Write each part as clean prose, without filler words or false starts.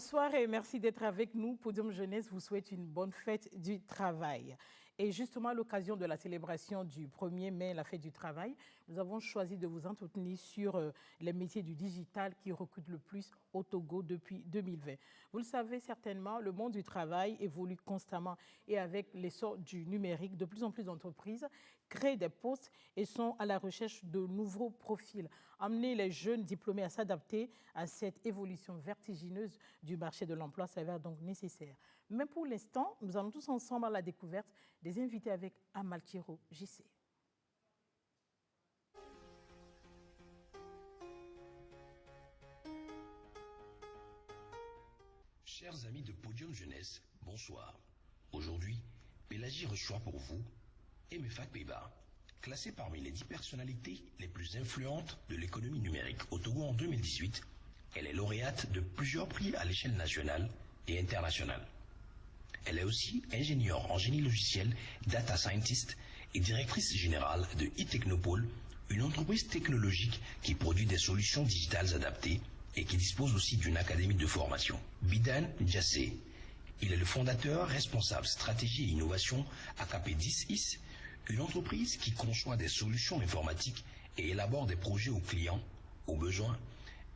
Bonsoir et merci d'être avec nous. Podium Jeunesse vous souhaite une bonne fête du travail. Et justement, à l'occasion de la célébration du 1er mai, la fête du travail, nous avons choisi de vous entretenir sur les métiers du digital qui recrutent le plus au Togo depuis 2020. Vous le savez certainement, le monde du travail évolue constamment et avec l'essor du numérique, de plus en plus d'entreprises créent des postes et sont à la recherche de nouveaux profils. Amener les jeunes diplômés à s'adapter à cette évolution vertigineuse du marché de l'emploi s'avère donc nécessaire. Mais pour l'instant, nous allons tous ensemble à la découverte des invités avec Amaltiro JC. Chers amis de Podium Jeunesse, bonsoir. Aujourd'hui, Pélagie reçoit pour vous Emefat Peba, classée parmi les 10 personnalités les plus influentes de l'économie numérique au Togo en 2018. Elle est lauréate de plusieurs prix à l'échelle nationale et internationale. Elle est aussi ingénieure en génie logiciel, data scientist et directrice générale de e-Technopole, une entreprise technologique qui produit des solutions digitales adaptées et qui dispose aussi d'une académie de formation. Bidan Djassé, il est le fondateur responsable stratégie et innovation à KP10IS, une entreprise qui conçoit des solutions informatiques et élabore des projets aux clients, aux besoins,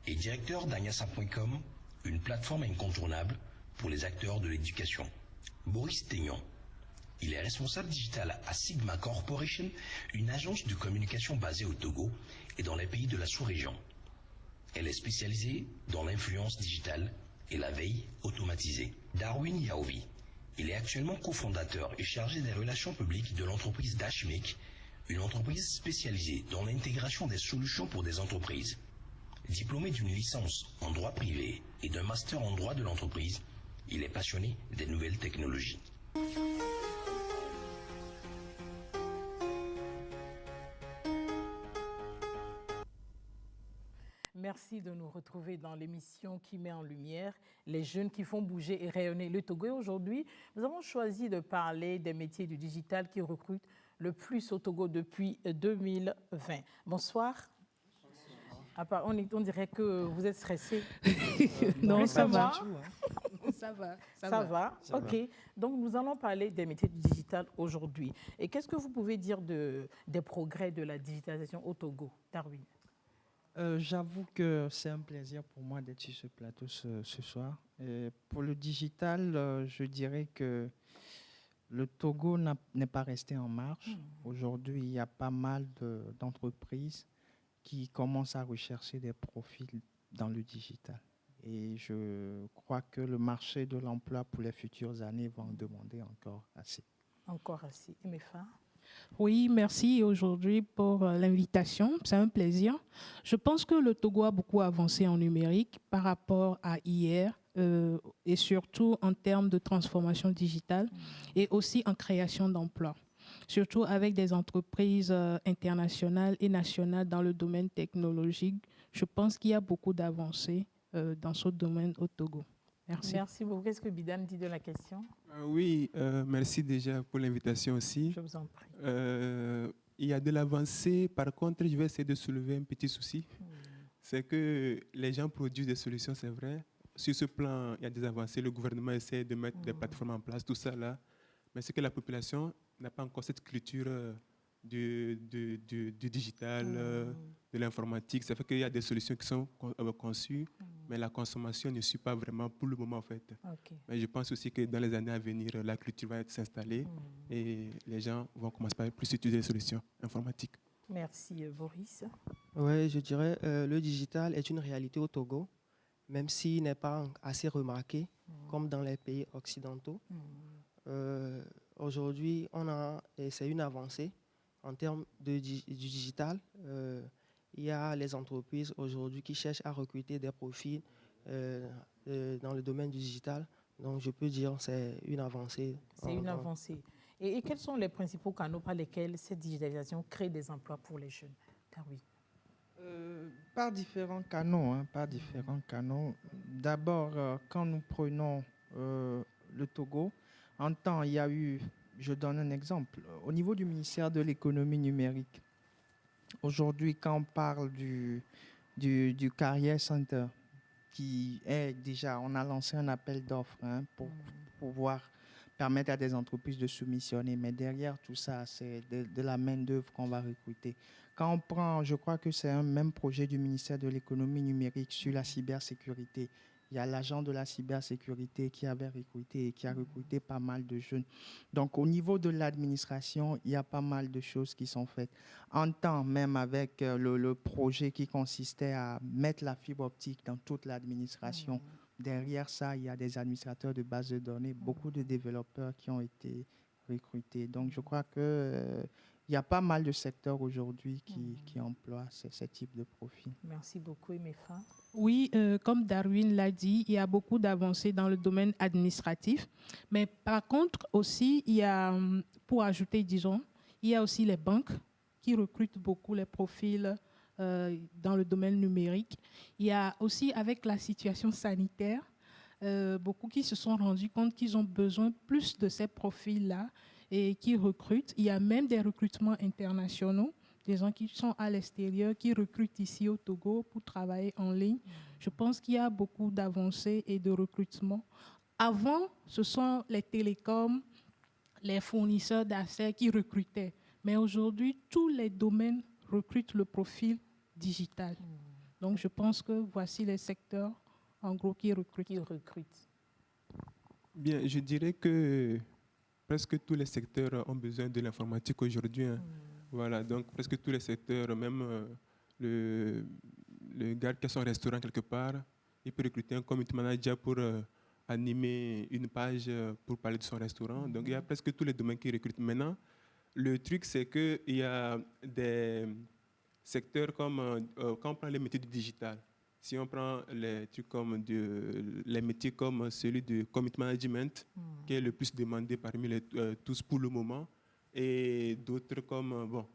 et directeur d'Agnasa.com, une plateforme incontournable pour les acteurs de l'éducation. Boris Teignon, il est responsable digital à Sigma Corporation, une agence de communication basée au Togo et dans les pays de la sous-région. Elle est spécialisée dans l'influence digitale et la veille automatisée. Darwin Yaovi, il est actuellement cofondateur et chargé des relations publiques de l'entreprise Dashmake, une entreprise spécialisée dans l'intégration des solutions pour des entreprises. Diplômé d'une licence en droit privé et d'un master en droit de l'entreprise, il est passionné des nouvelles technologies. Merci de nous retrouver dans l'émission qui met en lumière les jeunes qui font bouger et rayonner le Togo. Et aujourd'hui, nous avons choisi de parler des métiers du digital qui recrutent le plus au Togo depuis 2020. Bonsoir. On dirait que vous êtes stressé. Non, ça va. Ça va. Ok. Donc, nous allons parler des métiers du digital aujourd'hui. Et qu'est-ce que vous pouvez dire des progrès de la digitalisation au Togo, Darwin? J'avoue que c'est un plaisir pour moi d'être sur ce plateau ce soir. Et pour le digital, je dirais que le Togo n'est pas resté en marche. Aujourd'hui, il y a pas mal d'entreprises qui commencent à rechercher des profils dans le digital. Et je crois que le marché de l'emploi pour les futures années va en demander encore assez. Encore assez. Emefa? Oui, merci aujourd'hui pour l'invitation. C'est un plaisir. Je pense que le Togo a beaucoup avancé en numérique par rapport à hier et surtout en termes de transformation digitale et aussi en création d'emplois, surtout avec des entreprises internationales et nationales dans le domaine technologique. Je pense qu'il y a beaucoup d'avancées dans ce domaine au Togo. Merci. Merci beaucoup. Qu'est-ce que Bidan dit de la question? Oui, merci déjà pour l'invitation aussi. Je vous en prie. Il y a de l'avancée. Par contre, je vais essayer de soulever un petit souci. C'est que les gens produisent des solutions, c'est vrai. Sur ce plan, il y a des avancées. Le gouvernement essaie de mettre des plateformes en place, tout ça là. Mais c'est que la population n'a pas encore cette culture du digital, de l'informatique. Ça fait qu'il y a des solutions qui sont conçues, mais la consommation ne suit pas vraiment pour le moment en fait. Okay. Mais je pense aussi que dans les années à venir, la culture va s'installer et les gens vont commencer par plus utiliser les solutions informatiques. Merci Boris. Oui, je dirais le digital est une réalité au Togo, même s'il n'est pas assez remarqué comme dans les pays occidentaux. Aujourd'hui, c'est une avancée en termes du digital. Il y a les entreprises aujourd'hui qui cherchent à recruter des profils dans le domaine du digital. Donc, je peux dire que c'est une avancée. C'est une avancée. Et quels sont les principaux canaux par lesquels cette digitalisation crée des emplois pour les jeunes? Darwin. Par différents canaux. D'abord, quand nous prenons le Togo, en temps, il y a eu, je donne un exemple, au niveau du ministère de l'économie numérique. Aujourd'hui, quand on parle du Career Center, qui est déjà, on a lancé un appel d'offres pour pouvoir permettre à des entreprises de soumissionner. Mais derrière tout ça, c'est de la main-d'œuvre qu'on va recruter. Quand on prend, je crois que c'est un même projet du ministère de l'économie numérique sur la cybersécurité. Il y a l'agent de la cybersécurité qui avait recruté et qui a recruté pas mal de jeunes. Donc, au niveau de l'administration, il y a pas mal de choses qui sont faites. En temps même avec le projet qui consistait à mettre la fibre optique dans toute l'administration. Derrière ça, il y a des administrateurs de bases de données, beaucoup de développeurs qui ont été recrutés. Donc, je crois que il y a pas mal de secteurs aujourd'hui qui emploient ce type de profil. Merci beaucoup, Emefa. Oui, comme Darwin l'a dit, il y a beaucoup d'avancées dans le domaine administratif. Mais par contre, aussi, il y a, pour ajouter, disons, il y a aussi les banques qui recrutent beaucoup les profils dans le domaine numérique. Il y a aussi, avec la situation sanitaire, beaucoup qui se sont rendus compte qu'ils ont besoin plus de ces profils-là et qui recrutent. Il y a même des recrutements internationaux, des gens qui sont à l'extérieur, qui recrutent ici au Togo pour travailler en ligne. Je pense qu'il y a beaucoup d'avancées et de recrutement. Avant, ce sont les télécoms, les fournisseurs d'accès qui recrutaient. Mais aujourd'hui, tous les domaines recrutent le profil digital. Donc, je pense que voici les secteurs, en gros, qui recrutent. Bien, je dirais que presque tous les secteurs ont besoin de l'informatique aujourd'hui. Voilà, donc presque tous les secteurs, même le gars qui a son restaurant quelque part, il peut recruter un community manager pour animer une page pour parler de son restaurant. Donc, il y a presque tous les domaines qui recrutent. Maintenant, le truc, c'est qu'il y a des secteurs comme, quand on prend les métiers du digital, si on prend les trucs comme les métiers comme celui du community management, qui est le plus demandé parmi tous pour le moment, et d'autres comme, bon,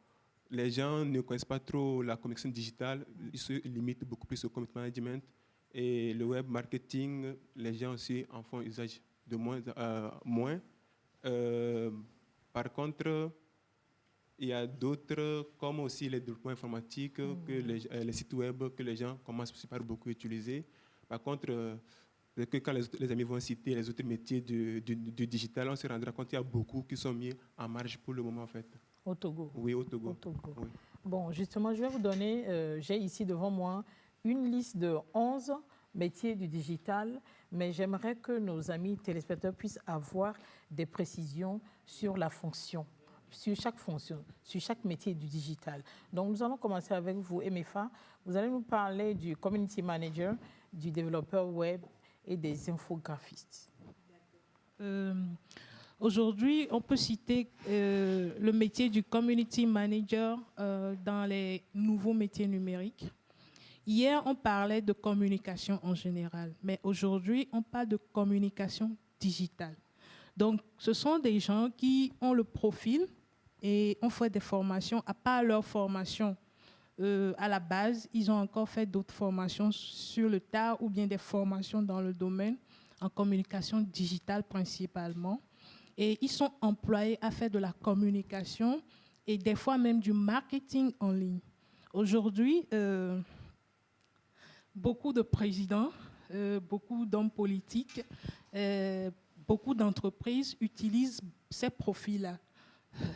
les gens ne connaissent pas trop la communication digitale, ils se limitent beaucoup plus au community management, et le web marketing, les gens aussi en font usage de moins. Par contre, il y a d'autres, comme aussi les développements informatiques, que les sites web que les gens commencent aussi par beaucoup utiliser. Par contre, que quand les amis vont citer les autres métiers du digital, on se rendra compte qu'il y a beaucoup qui sont mis en marge pour le moment, en fait. Au Togo. Oui, au Togo. Oui. Bon, justement, je vais vous donner, j'ai ici devant moi une liste de 11 métiers du digital, mais j'aimerais que nos amis téléspectateurs puissent avoir des précisions sur la fonction, sur chaque métier du digital. Donc, nous allons commencer avec vous, Emefa. Vous allez nous parler du community manager, du développeur web et des infographistes. Aujourd'hui, on peut citer le métier du community manager dans les nouveaux métiers numériques. Hier, on parlait de communication en général, mais aujourd'hui, on parle de communication digitale. Donc, ce sont des gens qui ont le profil et ont fait des formations. À part leur formation à la base, ils ont encore fait d'autres formations sur le tas ou bien des formations dans le domaine en communication digitale principalement. Et ils sont employés à faire de la communication et des fois même du marketing en ligne. Aujourd'hui, beaucoup de présidents, beaucoup d'hommes politiques, beaucoup d'entreprises utilisent ces profils-là.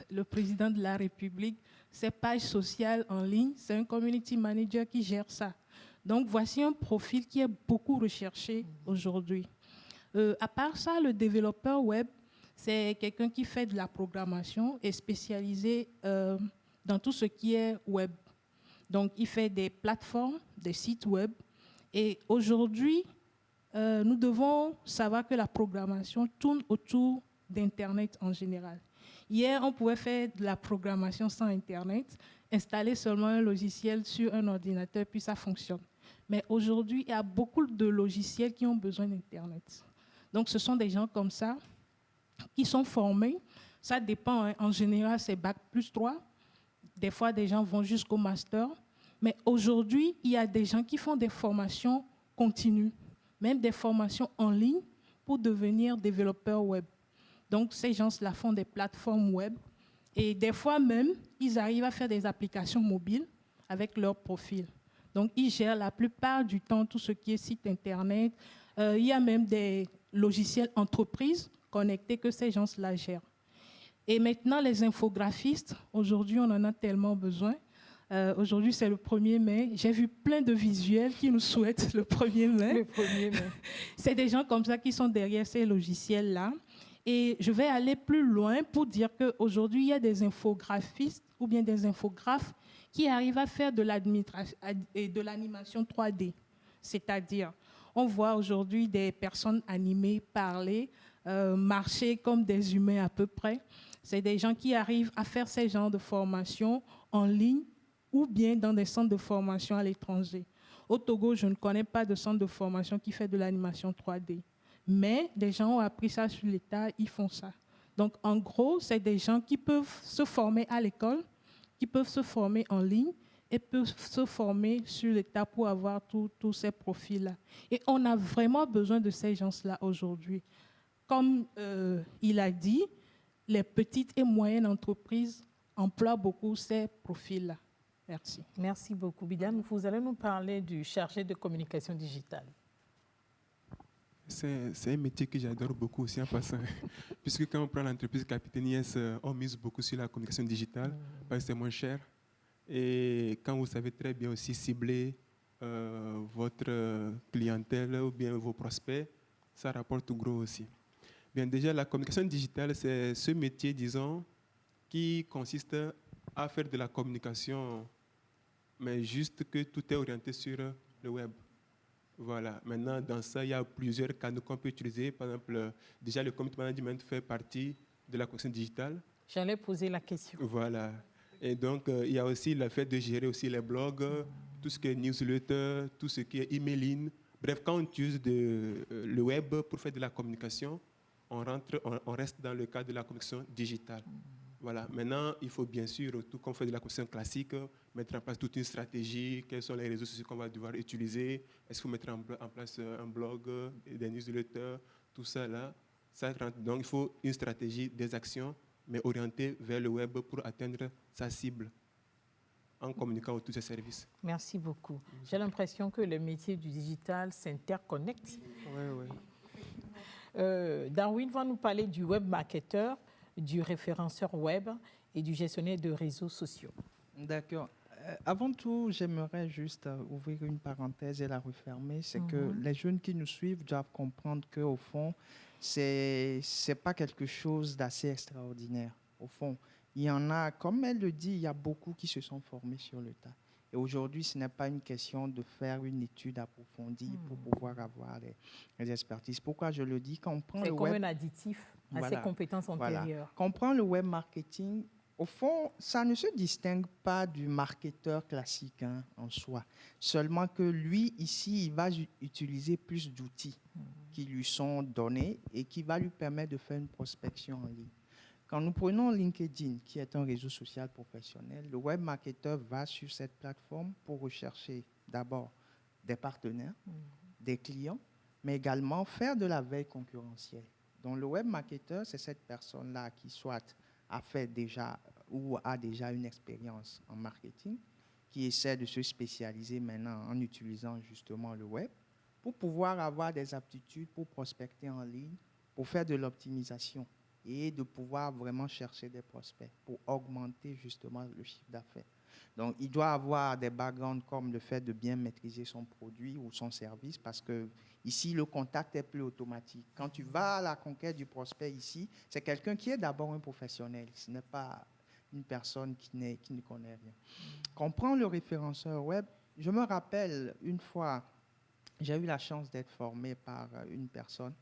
Le président de la République, ses pages sociales en ligne, c'est un community manager qui gère ça. Donc, voici un profil qui est beaucoup recherché aujourd'hui. À part ça, le développeur web, c'est quelqu'un qui fait de la programmation et spécialisé dans tout ce qui est web. Donc, il fait des plateformes, des sites web. Et aujourd'hui, nous devons savoir que la programmation tourne autour d'Internet en général. Hier, on pouvait faire de la programmation sans Internet, installer seulement un logiciel sur un ordinateur, puis ça fonctionne. Mais aujourd'hui, il y a beaucoup de logiciels qui ont besoin d'Internet. Donc, ce sont des gens comme ça qui sont formés. Ça dépend, hein. En général, c'est Bac+3. Des fois, des gens vont jusqu'au master. Mais aujourd'hui, il y a des gens qui font des formations continues, même des formations en ligne pour devenir développeurs web. Donc, ces gens-là font des plateformes web et des fois même, ils arrivent à faire des applications mobiles avec leur profil. Donc, ils gèrent la plupart du temps tout ce qui est site Internet. Il y a même des logiciels entreprises connectés que ces gens-là gèrent. Et maintenant, les infographistes, aujourd'hui, on en a tellement besoin. Aujourd'hui, c'est le 1er mai. J'ai vu plein de visuels qui nous souhaitent le 1er mai. Le 1er mai. C'est des gens comme ça qui sont derrière ces logiciels-là. Et je vais aller plus loin pour dire qu'aujourd'hui, il y a des infographistes ou bien des infographes qui arrivent à faire de l'animation 3D. C'est-à-dire, on voit aujourd'hui des personnes animées parler, marcher comme des humains à peu près. C'est des gens qui arrivent à faire ces genres de formations en ligne ou bien dans des centres de formation à l'étranger. Au Togo, je ne connais pas de centre de formation qui fait de l'animation 3D. Mais des gens ont appris ça sur l'État, ils font ça. Donc, en gros, c'est des gens qui peuvent se former à l'école, qui peuvent se former en ligne et peuvent se former sur l'État pour avoir tous ces profils-là. Et on a vraiment besoin de ces gens-là aujourd'hui. Comme il a dit, les petites et moyennes entreprises emploient beaucoup ces profils-là. Merci. Merci beaucoup, Bidiane. Vous allez nous parler du chargé de communication digitale. C'est un métier que j'adore beaucoup aussi en passant, puisque quand on prend l'entreprise Capitaine IS, on mise beaucoup sur la communication digitale, parce que c'est moins cher. Et quand vous savez très bien aussi cibler votre clientèle ou bien vos prospects, ça rapporte gros aussi. Bien, déjà, la communication digitale, c'est ce métier, disons, qui consiste à faire de la communication, mais juste que tout est orienté sur le web. Voilà. Maintenant, dans ça, il y a plusieurs canaux qu'on peut utiliser. Par exemple, déjà, le community management fait partie de la communication digitale. J'allais poser la question. Voilà. Et donc, il y a aussi le fait de gérer aussi les blogs, tout ce qui est newsletter, tout ce qui est emailing. Bref, quand on utilise le web pour faire de la communication, on reste dans le cadre de la communication digitale. Voilà. Maintenant, il faut bien sûr, tout comme on fait de la communication classique, mettre en place toute une stratégie, quels sont les réseaux sociaux qu'on va devoir utiliser, est-ce qu'il faut mettre en place un blog, des newsletters, tout ça là. Donc, il faut une stratégie, des actions, mais orientées vers le web pour atteindre sa cible en communiquant autour de ces services. Merci beaucoup. J'ai l'impression que les métiers du digital s'interconnectent. Oui. Darwin va nous parler du web marketeur, du référenceur web et du gestionnaire de réseaux sociaux. D'accord. Avant tout, j'aimerais juste ouvrir une parenthèse et la refermer. C'est que les jeunes qui nous suivent doivent comprendre qu'au fond, c'est pas quelque chose d'assez extraordinaire. Au fond, il y en a, comme elle le dit, il y a beaucoup qui se sont formés sur le tas. Et aujourd'hui, ce n'est pas une question de faire une étude approfondie pour pouvoir avoir les expertises. Pourquoi je le dis? Quand on prend c'est le comme web, un additif à ses compétences antérieures. Voilà. Quand on prend le web marketing, au fond, ça ne se distingue pas du marketeur classique en soi. Seulement que lui, ici, il va utiliser plus d'outils qui lui sont donnés et qui va lui permettre de faire une prospection en ligne. Quand nous prenons LinkedIn, qui est un réseau social professionnel, le web marketeur va sur cette plateforme pour rechercher d'abord des partenaires, des clients, mais également faire de la veille concurrentielle. Donc le web marketeur, c'est cette personne-là qui soit a fait déjà ou a déjà une expérience en marketing, qui essaie de se spécialiser maintenant en utilisant justement le web pour pouvoir avoir des aptitudes pour prospecter en ligne, pour faire de l'optimisation et de pouvoir vraiment chercher des prospects pour augmenter justement le chiffre d'affaires. Donc, il doit avoir des backgrounds comme le fait de bien maîtriser son produit ou son service parce que ici, le contact est plus automatique. Quand tu vas à la conquête du prospect ici, c'est quelqu'un qui est d'abord un professionnel. Ce n'est pas une personne qui ne connaît rien. Quand on prend le référenceur web, je me rappelle une fois, j'ai eu la chance d'être formé par une personne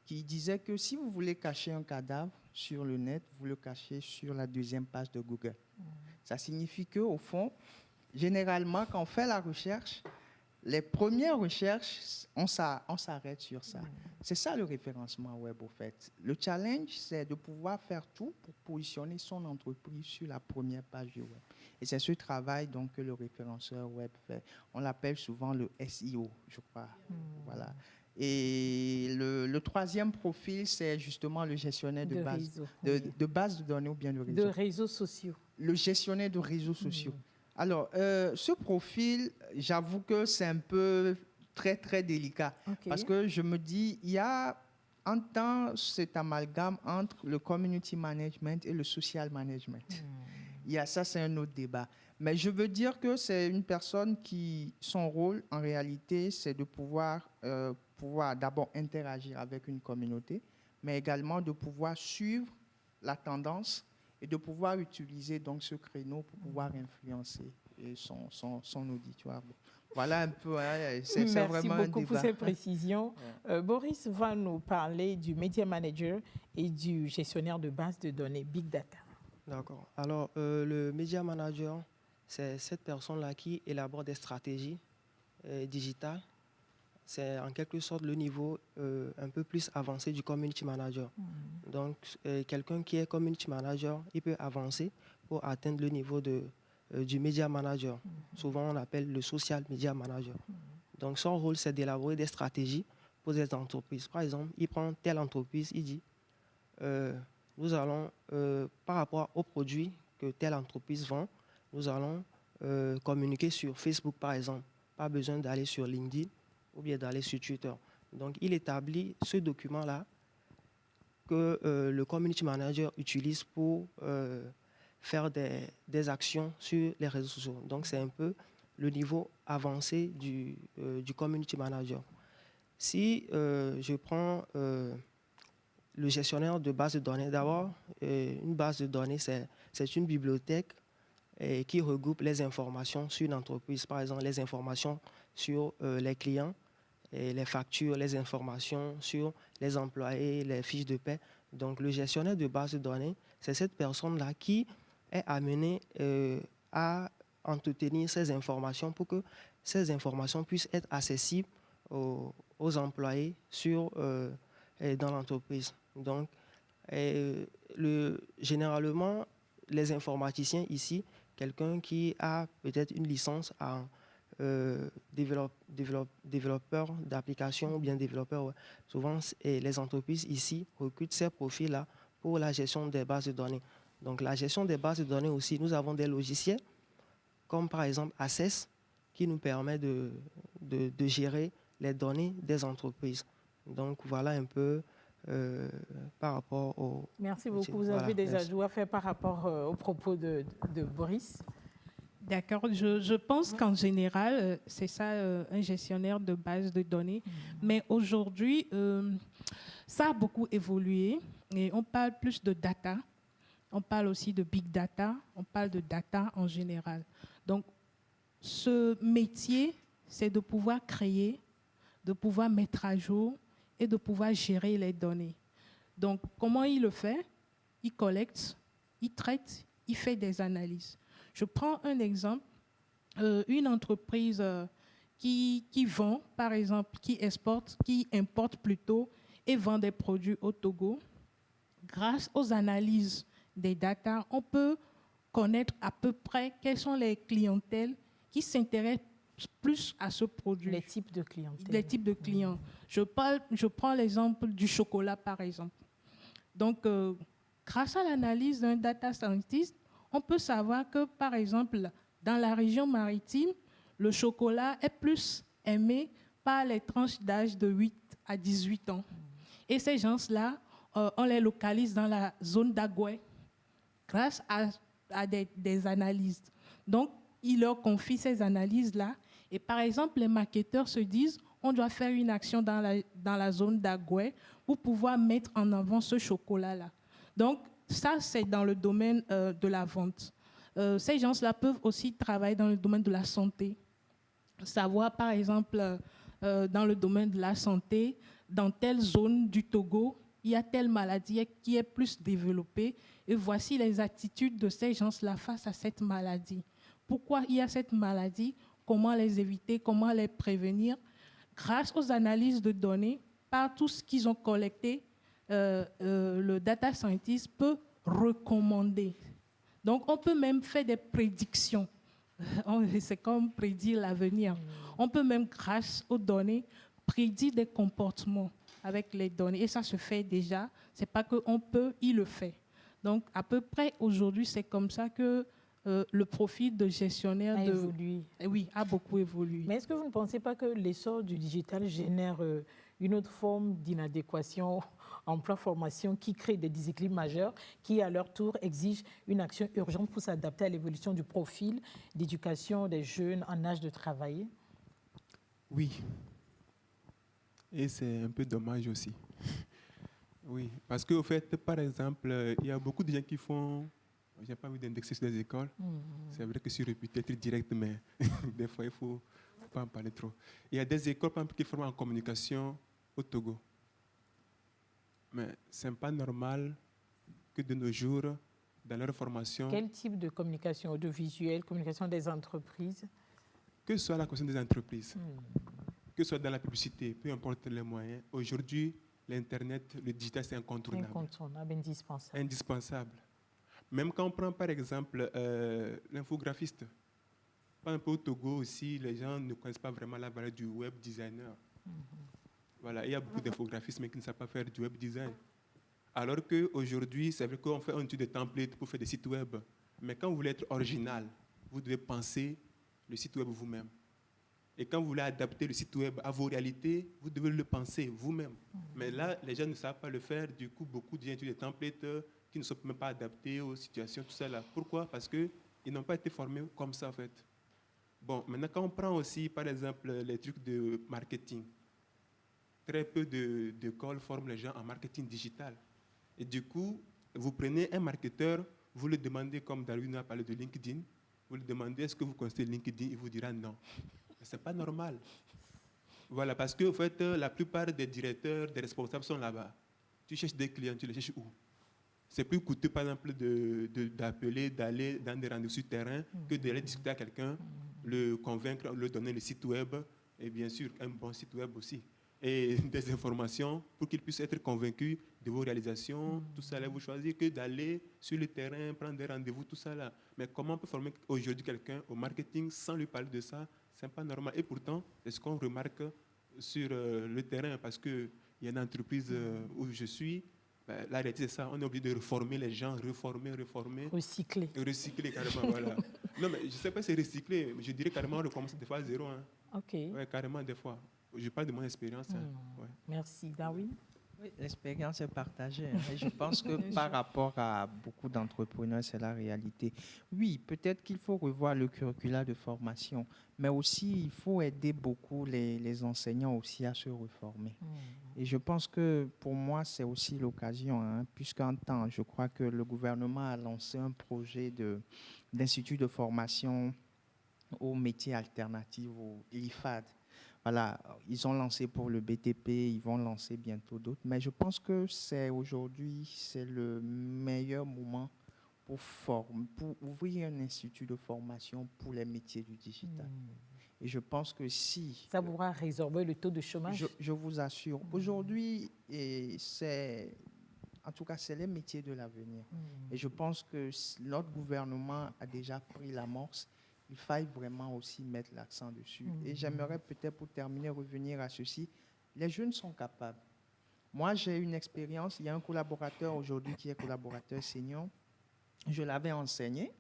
qui disait que si vous voulez cacher un cadavre sur le net, vous le cachez sur la deuxième page de Google. Ça signifie qu'au fond, généralement, quand on fait la recherche, les premières recherches, on s'arrête sur ça. C'est ça le référencement web, au fait. Le challenge, c'est de pouvoir faire tout pour positionner son entreprise sur la première page du web. Et c'est ce travail donc, que le référenceur web fait. On l'appelle souvent le SEO, je crois. Voilà. Et le troisième profil, c'est justement le gestionnaire de base de données ou bien de réseau. De réseaux sociaux. Le gestionnaire de réseaux sociaux. Alors, ce profil, j'avoue que c'est un peu très, très délicat. Ok. Parce que je me dis, il y a un temps cet amalgame entre le community management et le social management. Il y a ça, c'est un autre débat. Mais je veux dire que c'est une personne qui, son rôle, en réalité, c'est de pouvoir d'abord interagir avec une communauté, mais également de pouvoir suivre la tendance et de pouvoir utiliser donc ce créneau pour pouvoir influencer son auditoire. Voilà un peu, hein, c'est Merci vraiment un beaucoup pour débat. ces précisions. Boris va nous parler du Media Manager et du gestionnaire de base de données Big Data. D'accord. Alors, le Media Manager, c'est cette personne-là qui élabore des stratégies digitales. C'est en quelque sorte le niveau un peu plus avancé du Community Manager. Donc, quelqu'un qui est Community Manager, il peut avancer pour atteindre le niveau du Media Manager. Souvent, on appelle le Social Media Manager. Donc, son rôle, c'est d'élaborer des stratégies pour des entreprises. Par exemple, il prend telle entreprise, il dit nous allons, par rapport aux produits que telle entreprise vend, nous allons communiquer sur Facebook, par exemple. Pas besoin d'aller sur LinkedIn ou bien d'aller sur Twitter. Donc, il établit ce document-là que le Community Manager utilise pour faire des actions sur les réseaux sociaux. Donc, c'est un peu le niveau avancé du Community Manager. Si je prends le gestionnaire de base de données, d'abord, une base de données, c'est une bibliothèque qui regroupe les informations sur une entreprise. Par exemple, les informations sur les clients, et les factures, les informations sur les employés, les fiches de paie. Donc, le gestionnaire de base de données, c'est cette personne-là qui est amenée à entretenir ces informations pour que ces informations puissent être accessibles aux employés dans l'entreprise. Donc, généralement, les informaticiens ici, quelqu'un qui a peut-être une licence en développeur d'applications ou bien développeur, souvent les entreprises ici recrutent ces profils-là pour la gestion des bases de données. Donc, la gestion des bases de données aussi, nous avons des logiciels comme par exemple Access qui nous permet de gérer les données des entreprises. Donc, voilà un peu par rapport au... Merci beaucoup. Vous avez des ajouts à faire par rapport aux propos de Boris? D'accord. Je pense qu'en général, c'est ça, un gestionnaire de base de données. Mais aujourd'hui, ça a beaucoup évolué et on parle plus de data. On parle aussi de big data. On parle de data en général. Donc, ce métier, c'est de pouvoir créer, de pouvoir mettre à jour et de pouvoir gérer les données. Donc, comment il le fait? Il collecte, il traite, il fait des analyses. Je prends un exemple, une entreprise qui vend, par exemple, qui importe plutôt et vend des produits au Togo. Grâce aux analyses des data, on peut connaître à peu près quelles sont les clientèles qui s'intéressent plus à ce produit. Les types de clientèle. Les types de clients. Je prends l'exemple du chocolat, par exemple. Donc, grâce à l'analyse d'un data scientist, on peut savoir que, par exemple, dans la région maritime, le chocolat est plus aimé par les tranches d'âge de 8 à 18 ans. Et ces gens-là, on les localise dans la zone d'Agoué grâce à des analyses. Donc, ils leur confient ces analyses-là. Et par exemple, les marketeurs se disent, on doit faire une action dans la zone d'Agoué pour pouvoir mettre en avant ce chocolat-là. Donc, ça, c'est dans le domaine de la vente. Ces gens-là peuvent aussi travailler dans le domaine de la santé. Savoir, par exemple, dans le domaine de la santé, dans telle zone du Togo, il y a telle maladie qui est plus développée. Et voici les attitudes de ces gens-là face à cette maladie. Pourquoi il y a cette maladie? Comment les éviter? Comment les prévenir? Grâce aux analyses de données, par tout ce qu'ils ont collecté, le data scientist peut recommander. Donc, on peut même faire des prédictions. C'est comme prédire l'avenir. On peut même, grâce aux données, prédire des comportements avec les données. Et ça se fait déjà. Ce n'est pas qu'on peut, il le fait. Donc, à peu près, aujourd'hui, c'est comme ça que le profil de gestionnaire A évolué. Oui, a beaucoup évolué. Mais est-ce que vous ne pensez pas que l'essor du digital génère une autre forme d'inadéquation emploi-formation qui crée des déséquilibres majeurs qui, à leur tour, exigent une action urgente pour s'adapter à l'évolution du profil d'éducation des jeunes en âge de travailler? Oui. Et c'est un peu dommage aussi. Oui, parce qu'au fait, par exemple, il y a beaucoup de gens qui font, je n'ai pas envie d'indexer sur les écoles. C'est vrai que je suis réputé être direct, mais des fois, il ne faut pas en parler trop. Il y a des écoles, par exemple, qui forment en communication au Togo. Mais ce n'est pas normal que de nos jours, dans leur formation, Quel type de communication audiovisuelle, communication des entreprises? que ce soit la question des entreprises, que ce soit dans la publicité, peu importe les moyens, aujourd'hui, l'Internet, le digital, c'est incontournable. Incontournable, indispensable. Indispensable. Même quand on prend par exemple l'infographiste, par exemple au Togo aussi, les gens ne connaissent pas vraiment la valeur du web designer. Voilà, il y a beaucoup d'infographistes mais qui ne savent pas faire du web design. Alors qu'aujourd'hui, c'est vrai qu'on fait un étude de template pour faire des sites web. Mais quand vous voulez être original, vous devez penser le site web vous-même. Et quand vous voulez adapter le site web à vos réalités, vous devez le penser vous-même. Mais là, les gens ne savent pas le faire. Du coup, beaucoup de gens utilisent des templates qui ne sont même pas adaptés aux situations, tout ça là. Pourquoi? Parce qu'ils n'ont pas été formés comme ça, en fait. Bon, maintenant, quand on prend aussi, par exemple, les trucs de marketing, très peu d'écoles forment les gens en marketing digital. Et du coup, vous prenez un marketeur, vous le demandez, comme Darwin a parlé de LinkedIn, vous lui demandez est-ce que vous connaissez LinkedIn, il vous dira non. Ce n'est pas normal. Voilà, parce que en fait, la plupart des directeurs, des responsables sont là-bas. Tu cherches des clients, tu les cherches où? C'est plus coûteux, par exemple, d'appeler, d'aller dans des rendez-vous sur terrain que d'aller discuter à quelqu'un, le convaincre, lui donner le site web et bien sûr un bon site web aussi. Et des informations pour qu'il puisse être convaincu de vos réalisations, tout ça là, vous choisissez que d'aller sur le terrain, prendre des rendez-vous, tout ça là. Mais comment on peut former aujourd'hui quelqu'un au marketing sans lui parler de ça? C'est pas normal. Et pourtant, c'est ce qu'on remarque sur le terrain, parce qu'il y a une entreprise où je suis, ben, la réalité c'est ça, on est obligé de reformer les gens, reformer. Recycler. Recycler carrément, voilà. Non, mais je ne sais pas si c'est recycler, je dirais carrément on recommence des fois à zéro. Hein. OK. Ouais, carrément des fois. Je parle de mon expérience. Hein. Ouais. Merci. Darwin? Oui, l'expérience est partagée. Et je pense que par rapport à beaucoup d'entrepreneurs, c'est la réalité. Oui, peut-être qu'il faut revoir le curricula de formation, mais aussi il faut aider beaucoup les enseignants aussi à se reformer. Et je pense que pour moi, c'est aussi l'occasion, hein, puisqu'en temps, je crois que le gouvernement a lancé un projet d'institut de formation aux métiers alternatifs, au l'IFAD. Voilà, ils ont lancé pour le BTP, ils vont lancer bientôt d'autres. Mais je pense que aujourd'hui, c'est le meilleur moment pour ouvrir un institut de formation pour les métiers du digital. Et je pense que si... Ça pourra résorber le taux de chômage? Je vous assure. Aujourd'hui, en tout cas, c'est les métiers de l'avenir. Et je pense que notre gouvernement a déjà pris l'amorce. Il faille vraiment aussi mettre l'accent dessus. Et j'aimerais peut-être, pour terminer, revenir à ceci. Les jeunes sont capables. Moi, j'ai une expérience. Il y a un collaborateur aujourd'hui qui est collaborateur senior. Je l'avais enseigné,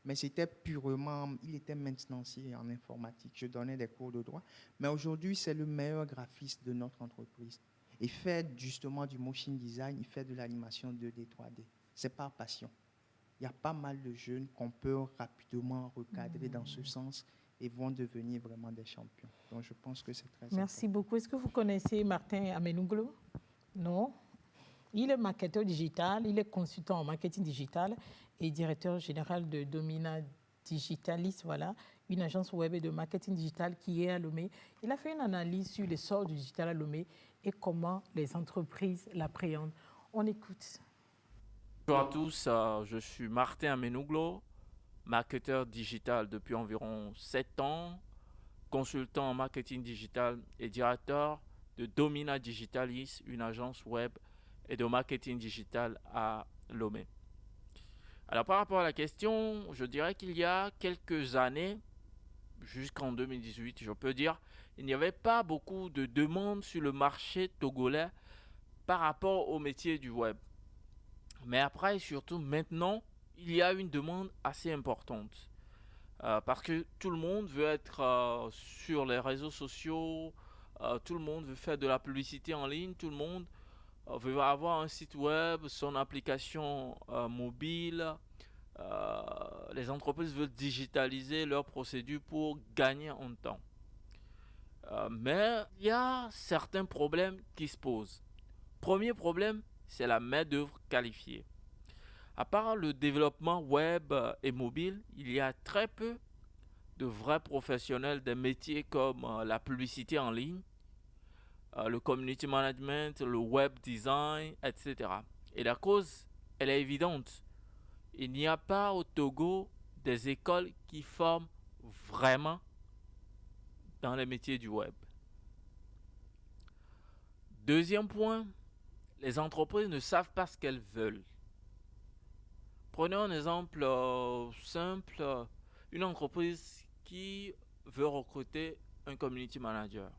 mais c'était purement... Il était maintenancier en informatique. Je donnais des cours de droit. Mais aujourd'hui, c'est le meilleur graphiste de notre entreprise. Il fait justement du motion design, il fait de l'animation 2D, 3D. C'est par passion. Il y a pas mal de jeunes qu'on peut rapidement recadrer dans ce sens et vont devenir vraiment des champions. Donc, je pense que c'est très important. Merci beaucoup. Est-ce que vous connaissez Martin Amenunglo? Non? Il est marketeur digital, il est consultant en marketing digital et directeur général de Domina Digitalis, voilà, une agence web et de marketing digital qui est à Lomé. Il a fait une analyse sur l'essor du digital à Lomé et comment les entreprises l'appréhendent. On écoute. Bonjour à tous, je suis Martin Amenunglo, marketeur digital depuis environ 7 ans, consultant en marketing digital et directeur de Domina Digitalis, une agence web et de marketing digital à Lomé. Alors par rapport à la question, je dirais qu'il y a quelques années, jusqu'en 2018, je peux dire, il n'y avait pas beaucoup de demandes sur le marché togolais par rapport au métier du web. Mais après, et surtout maintenant, il y a une demande assez importante. Parce que tout le monde veut être sur les réseaux sociaux, tout le monde veut faire de la publicité en ligne, tout le monde veut avoir un site web, son application mobile. Les entreprises veulent digitaliser leurs procédures pour gagner en temps. Mais il y a certains problèmes qui se posent. Premier problème, c'est la main-d'œuvre qualifiée. À part le développement web et mobile, il y a très peu de vrais professionnels des métiers comme la publicité en ligne, le community management, le web design, etc. Et la cause, elle est évidente. Il n'y a pas au Togo des écoles qui forment vraiment dans les métiers du web. Deuxième point, les entreprises ne savent pas ce qu'elles veulent. Prenons un exemple simple, une entreprise qui veut recruter un community manager.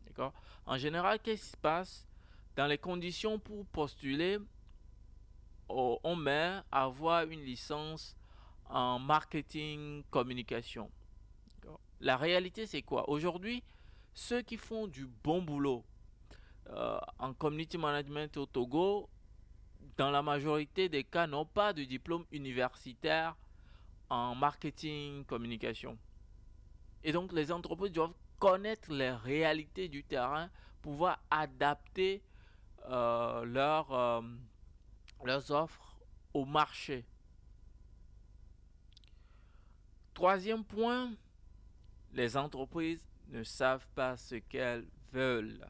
D'accord? En général, qu'est-ce qui se passe? Dans les conditions pour postuler, on met à avoir une licence en marketing communication. D'accord? La réalité, c'est quoi? Aujourd'hui, ceux qui font du bon boulot en community management au Togo, dans la majorité des cas, n'ont pas de diplôme universitaire en marketing communication. Et donc, les entreprises doivent connaître les réalités du terrain, pouvoir adapter leurs offres au marché. Troisième point, les entreprises ne savent pas ce qu'elles veulent.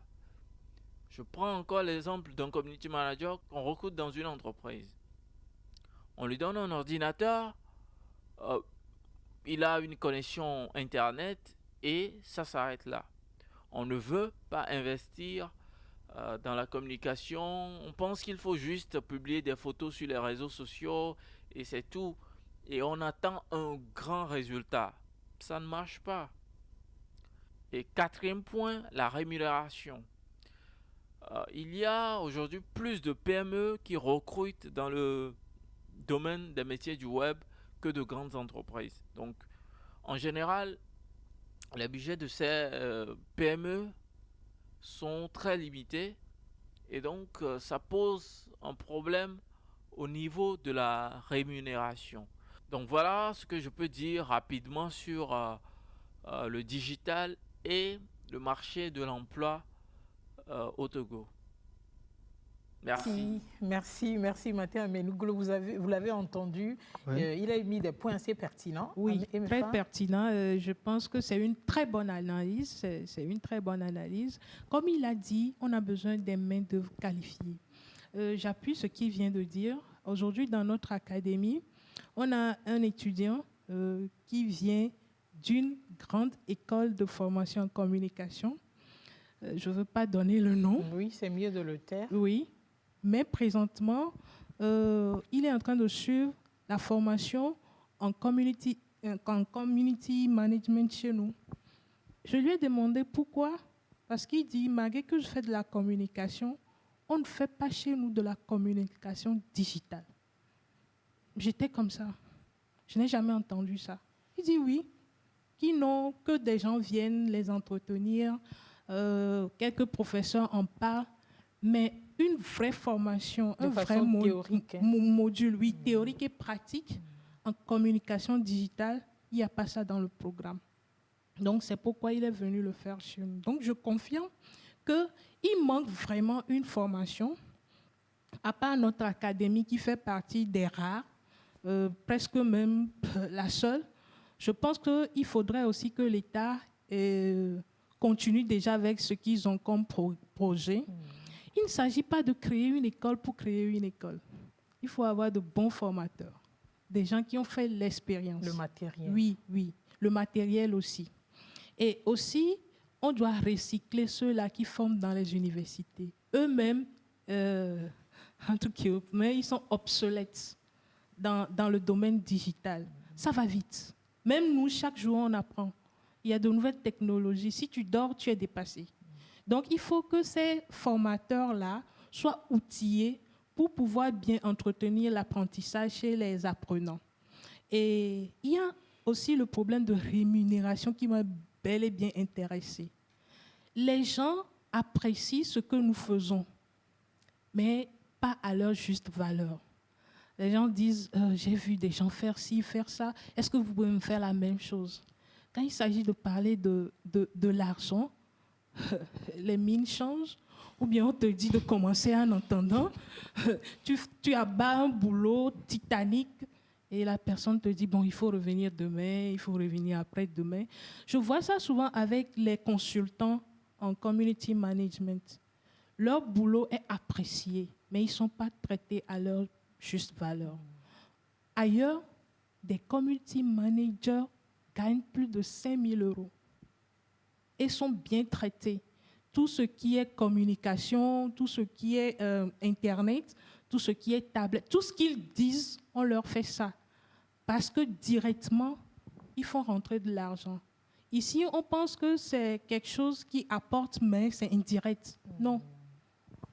Je prends encore l'exemple d'un community manager qu'on recrute dans une entreprise. On lui donne un ordinateur, il a une connexion Internet et ça s'arrête là. On ne veut pas investir dans la communication. On pense qu'il faut juste publier des photos sur les réseaux sociaux et c'est tout. Et on attend un grand résultat. Ça ne marche pas. Et quatrième point, la rémunération. Il y a aujourd'hui plus de PME qui recrutent dans le domaine des métiers du web que de grandes entreprises. Donc, en général, les budgets de ces PME sont très limités et donc ça pose un problème au niveau de la rémunération. Donc voilà ce que je peux dire rapidement sur le digital et le marché de l'emploi au Togo. Merci. Merci Martin Amenouglou, vous l'avez entendu, Oui. Il a mis des points assez pertinents. Oui, MFA. très pertinent. Je pense que c'est une très bonne analyse. C'est une très bonne analyse. Comme il a dit, on a besoin des main-d'œuvre qualifiées. J'appuie ce qu'il vient de dire. Aujourd'hui, dans notre académie, on a un étudiant qui vient d'une grande école de formation en communication. Je ne veux pas donner le nom. Oui, c'est mieux de le taire. Oui, mais présentement, il est en train de suivre la formation en community management chez nous. Je lui ai demandé pourquoi. Parce qu'il dit, malgré que je fais de la communication, on ne fait pas chez nous de la communication digitale. J'étais comme ça. Je n'ai jamais entendu ça. Il dit oui, que des gens viennent les entretenir, quelques professeurs en parlent, mais une vraie formation, De un vrai façon théorique, hein. module, oui, théorique et pratique en communication digitale, il n'y a pas ça dans le programme. Donc, c'est pourquoi il est venu le faire chez nous. Donc, je confirme qu'il manque vraiment une formation, à part notre académie qui fait partie des rares, presque même la seule. Je pense qu'il faudrait aussi que l'État continue déjà avec ce qu'ils ont comme projet. Il ne s'agit pas de créer une école pour créer une école. Il faut avoir de bons formateurs, des gens qui ont fait l'expérience. Le matériel. Oui, le matériel aussi. Et aussi, on doit recycler ceux-là qui forment dans les universités. Eux-mêmes, en tout cas, mais ils sont obsolètes dans le domaine digital. Ça va vite. Même nous, chaque jour, on apprend. Il y a de nouvelles technologies. Si tu dors, tu es dépassé. Donc, il faut que ces formateurs-là soient outillés pour pouvoir bien entretenir l'apprentissage chez les apprenants. Et il y a aussi le problème de rémunération qui m'a bel et bien intéressée. Les gens apprécient ce que nous faisons, mais pas à leur juste valeur. Les gens disent, j'ai vu des gens faire ci, faire ça, est-ce que vous pouvez me faire la même chose? Quand il s'agit de parler de l'argent, les mines changent, ou bien on te dit de commencer en entendant, tu abats un boulot titanique, et la personne te dit, bon, il faut revenir demain, il faut revenir après-demain. Je vois ça souvent avec les consultants en community management. Leur boulot est apprécié, mais ils ne sont pas traités à leur juste valeur. Ailleurs, des community managers gagnent plus de 5 000 € et sont bien traités. Tout ce qui est communication, tout ce qui est Internet, tout ce qui est tablette, tout ce qu'ils disent, on leur fait ça. Parce que directement, ils font rentrer de l'argent. Ici, on pense que c'est quelque chose qui apporte, mais c'est indirect. Non.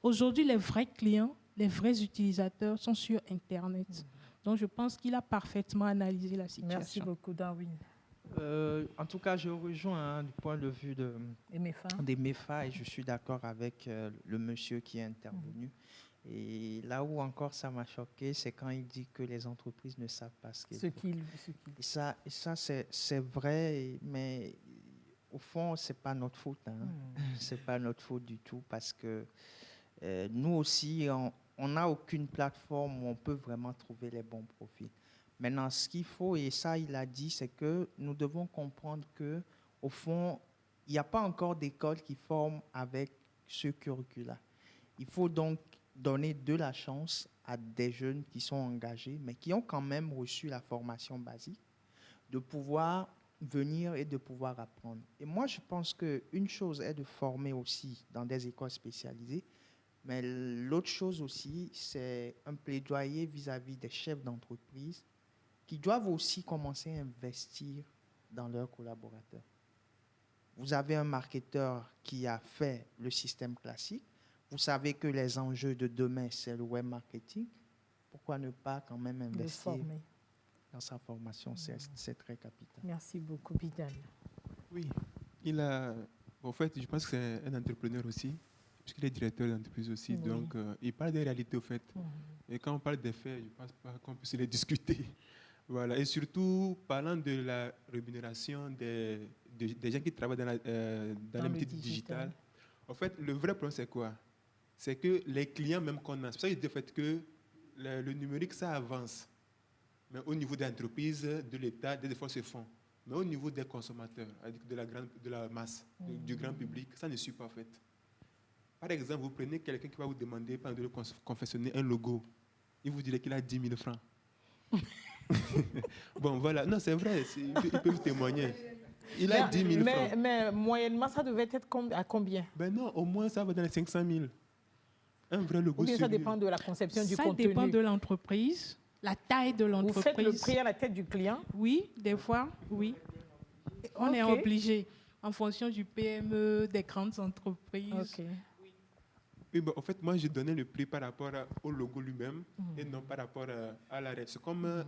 Aujourd'hui, les vrais clients, les vrais utilisateurs sont sur Internet. Donc, je pense qu'il a parfaitement analysé la situation. Merci beaucoup, Darwin. En tout cas, je rejoins du point de vue des MEFA et je suis d'accord avec le monsieur qui est intervenu. Et là où encore ça m'a choqué, c'est quand il dit que les entreprises ne savent pas ce qu'ils font. Et ça c'est vrai, mais au fond, ce n'est pas notre faute. Ce n'est pas notre faute du tout parce que nous aussi, on n'a aucune plateforme où on peut vraiment trouver les bons profils. Maintenant, ce qu'il faut, et ça il a dit, c'est que nous devons comprendre qu'au fond, il n'y a pas encore d'école qui forme avec ce curricula. Il faut donc donner de la chance à des jeunes qui sont engagés, mais qui ont quand même reçu la formation basique, de pouvoir venir et de pouvoir apprendre. Et moi, je pense qu'une chose est de former aussi dans des écoles spécialisées, mais l'autre chose aussi, c'est un plaidoyer vis-à-vis des chefs d'entreprise qui doivent aussi commencer à investir dans leurs collaborateurs. Vous avez un marketeur qui a fait le système classique. Vous savez que les enjeux de demain, c'est le web marketing. Pourquoi ne pas quand même investir dans sa formation? C'est très capital. Merci beaucoup, Bidal. Oui, en fait, je pense que c'est un entrepreneur aussi, puisqu'il est directeur d'entreprise aussi. Oui. Donc, il parle des réalités, au fait. Et quand on parle des faits, je ne pense pas qu'on puisse les discuter. Voilà. Et surtout, parlant de la rémunération des gens qui travaillent dans le métier digital, en fait, le vrai problème, c'est quoi? C'est que les clients, même qu'on a, c'est pour ça que je dis en fait que le numérique, ça avance. Mais au niveau des entreprises, de l'État, des efforts se font. Mais au niveau des consommateurs, de la masse, du grand public, ça ne suit pas en fait. Par exemple, vous prenez quelqu'un qui va vous demander de lui confectionner un logo. Il vous dirait qu'il a 10 000 francs. Bon, voilà. Non, c'est vrai. Il peut vous témoigner. Il a 10 000 francs. Mais moyennement, ça devait être à combien? Ben non, au moins, ça va dans les 500 000. Un vrai logo. Ou bien ça dépend de la conception du contenu. Ça dépend de l'entreprise, la taille de l'entreprise. Vous faites le prix à la tête du client? Oui, des fois, oui. On est obligé, en fonction du PME, des grandes entreprises. Oui, ben, en fait, moi, j'ai donné le prix par rapport au logo lui-même et non par rapport à l'arrêt. C'est comme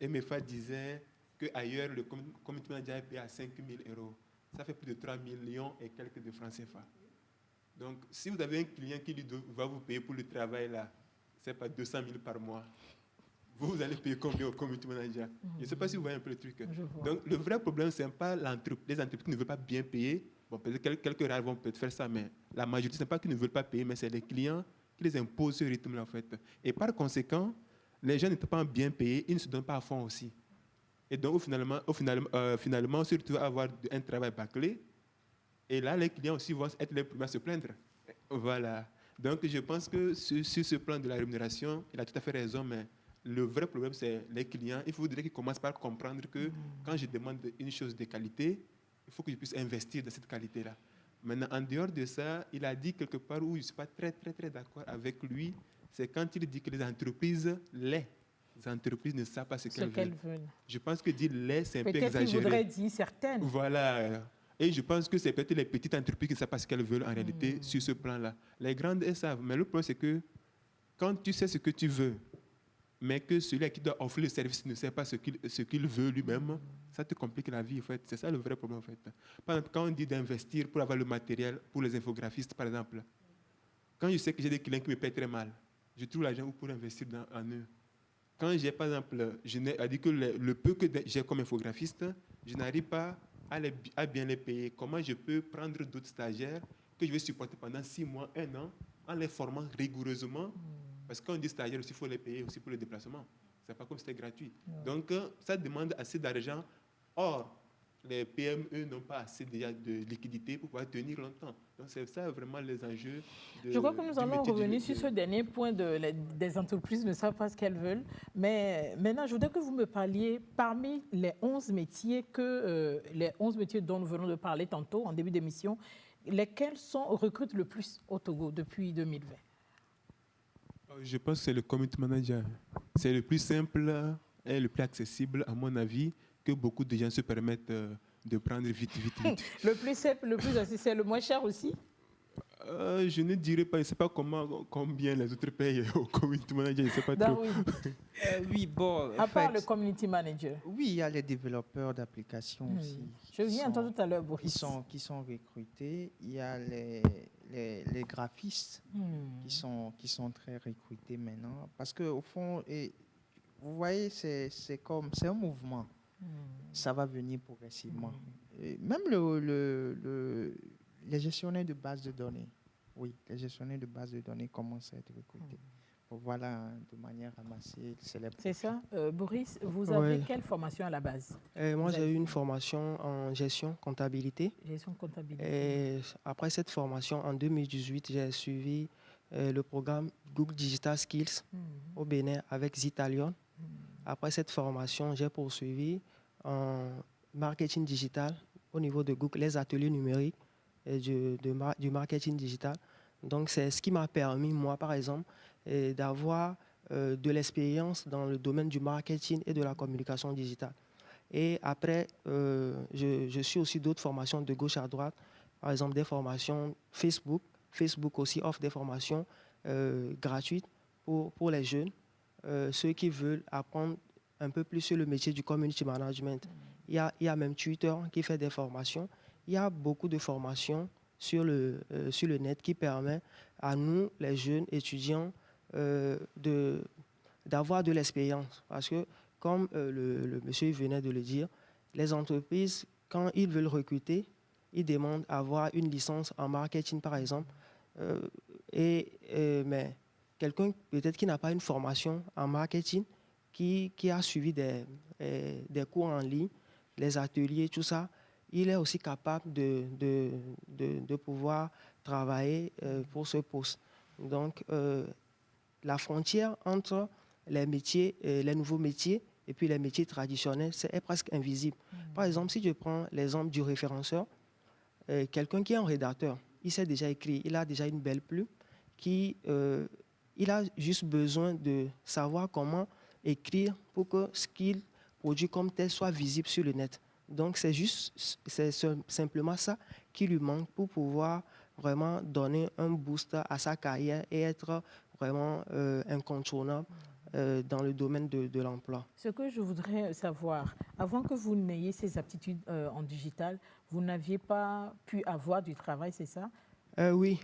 MFA disait qu'ailleurs, le community manager est payé à 5 000 €. Ça fait plus de 3 millions et quelques de francs CFA. Donc, si vous avez un client qui va vous payer pour le travail, là, c'est pas 200 000 par mois. Vous allez payer combien au community manager? Je ne sais pas si vous voyez un peu le truc. Donc, le vrai problème, ce n'est pas les entreprises qui ne veulent pas bien payer. Bon, peut-être quelques rares vont peut-être faire ça, mais la majorité, ce n'est pas qu'ils ne veulent pas payer, mais c'est les clients qui les imposent ce rythme-là, en fait. Et par conséquent, les gens n'étant pas bien payés, ils ne se donnent pas à fond aussi. Et donc, finalement, on se retrouve à avoir un travail bâclé. Et là, les clients aussi vont être les premiers à se plaindre. Voilà. Donc, je pense que sur ce plan de la rémunération, il a tout à fait raison, mais le vrai problème, c'est les clients. Il faudrait qu'ils commencent par comprendre que quand je demande une chose de qualité, il faut que je puisse investir dans cette qualité-là. Maintenant, en dehors de ça, il a dit quelque part où je ne suis pas très, très, très d'accord avec lui, c'est quand il dit que les entreprises ne savent pas ce qu'elles veulent. Je pense que dire les, c'est un peu exagéré. Peut-être qu'il voudrait dire certaines. Voilà. Et je pense que c'est peut-être les petites entreprises qui ne savent pas ce qu'elles veulent en réalité sur ce plan-là. Les grandes, elles savent. Mais le problème, c'est que quand tu sais ce que tu veux, mais que celui qui doit offrir le service ne sait pas ce qu'il veut lui-même, ça te complique la vie, en fait. C'est ça le vrai problème, en fait. Par exemple, quand on dit d'investir pour avoir le matériel, pour les infographistes, par exemple, quand je sais que j'ai des clients qui me paient très mal, je trouve l'argent pour investir en eux. Quand j'ai, par exemple, dit que le peu que j'ai comme infographiste, je n'arrive pas à bien les payer. Comment je peux prendre d'autres stagiaires que je vais supporter pendant 6 mois, 1 an, en les formant rigoureusement? Parce que quand on dit stagiaire aussi, il faut les payer aussi pour le déplacement. Ce n'est pas comme si c'était gratuit. Donc, ça demande assez d'argent. Or, les PME n'ont pas assez déjà de liquidité pour pouvoir tenir longtemps. Donc, c'est ça vraiment les enjeux. Je crois que nous allons revenir sur ce dernier point des entreprises ne savent pas ce qu'elles veulent. Mais maintenant, je voudrais que vous me parliez, parmi les 11 métiers, dont nous venons de parler tantôt, en début d'émission, lesquels recrutent le plus au Togo depuis 2020? Je pense que c'est le community manager. C'est le plus simple et le plus accessible, à mon avis, que beaucoup de gens se permettent de prendre vite. Le plus simple, le plus accessible, c'est le moins cher aussi? Je ne dirais pas, je ne sais pas combien les autres payent au community manager, je ne sais pas trop. Oui, bon. À part le community manager. Oui, il y a les développeurs d'applications aussi. Je viens entendre tout à l'heure, Boris. Qui sont recrutés. Il y a les graphistes qui sont très recrutés maintenant. Parce qu'au fond, vous voyez, c'est un mouvement. Ça va venir progressivement. Même les gestionnaires de bases de données, oui, les gestionnaires de bases de données commencent à être recrutés. Voilà, de manière ramassée, c'est ça. Boris, vous avez quelle formation à la base? Moi, j'ai eu une formation en gestion comptabilité. Gestion comptabilité. Et après cette formation, en 2018, j'ai suivi le programme Google Digital Skills au Bénin avec Zitalion. Après cette formation, j'ai poursuivi en marketing digital au niveau de Google, les ateliers numériques et du marketing digital. Donc, c'est ce qui m'a permis, moi, par exemple, d'avoir de l'expérience dans le domaine du marketing et de la communication digitale. Et après, je suis aussi d'autres formations de gauche à droite, par exemple des formations Facebook. Facebook aussi offre des formations gratuites pour les jeunes, ceux qui veulent apprendre un peu plus sur le métier du community management. Il y a même Twitter qui fait des formations. Il y a beaucoup de formations sur le net qui permet à nous, les jeunes étudiants, d'avoir de l'expérience. Parce que, comme le monsieur venait de le dire, les entreprises, quand ils veulent recruter, ils demandent à avoir une licence en marketing, par exemple. Mais quelqu'un peut-être qui n'a pas une formation en marketing, qui a suivi des cours en ligne, les ateliers, tout ça, il est aussi capable de pouvoir travailler pour ce poste. Donc, la frontière entre les métiers, les nouveaux métiers et puis les métiers traditionnels, est presque invisible. Par exemple, si je prends l'exemple du référenceur, quelqu'un qui est un rédacteur, il sait déjà écrire, il a déjà une belle plume, il a juste besoin de savoir comment écrire pour que ce qu'il produit comme tel soit visible sur le net. Donc, c'est simplement ça qui lui manque pour pouvoir vraiment donner un boost à sa carrière et être vraiment incontournable dans le domaine de l'emploi. Ce que je voudrais savoir, avant que vous n'ayez ces aptitudes en digital, vous n'aviez pas pu avoir du travail, c'est ça? Oui.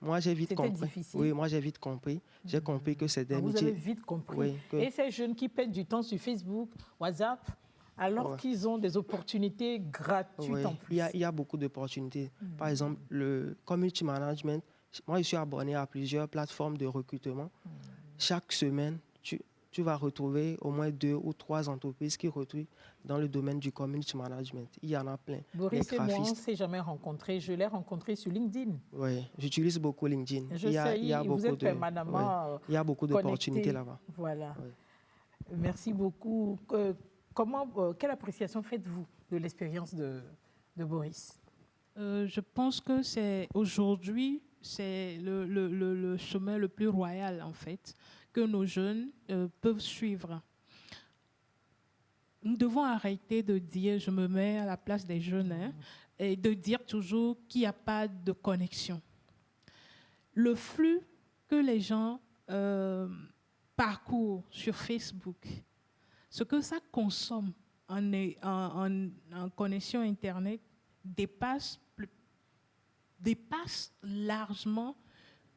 Moi, j'ai vite compris. C'était difficile? Oui, moi, j'ai vite compris. J'ai compris que c'est des métiers... Vous avez vite compris. Oui, Et ces jeunes qui perdent du temps sur Facebook, WhatsApp, alors qu'ils ont des opportunités gratuites en plus. Il y a beaucoup d'opportunités. Par exemple, le community management, moi, je suis abonné à plusieurs plateformes de recrutement. Chaque semaine, tu vas retrouver au moins 2 ou 3 entreprises qui recrutent dans le domaine du community management. Il y en a plein. Boris et moi, on ne s'est jamais rencontrés. Je l'ai rencontré sur LinkedIn. Oui, j'utilise beaucoup LinkedIn. Il y a beaucoup il y a beaucoup d'opportunités là-bas. Voilà. Merci beaucoup. Quelle appréciation faites-vous de l'expérience de Boris? Je pense que aujourd'hui, c'est le chemin le plus royal, en fait, que nos jeunes peuvent suivre. Nous devons arrêter de dire, je me mets à la place des jeunes, et de dire toujours qu'il n'y a pas de connexion. Le flux que les gens parcours sur Facebook, ce que ça consomme en connexion Internet dépasse largement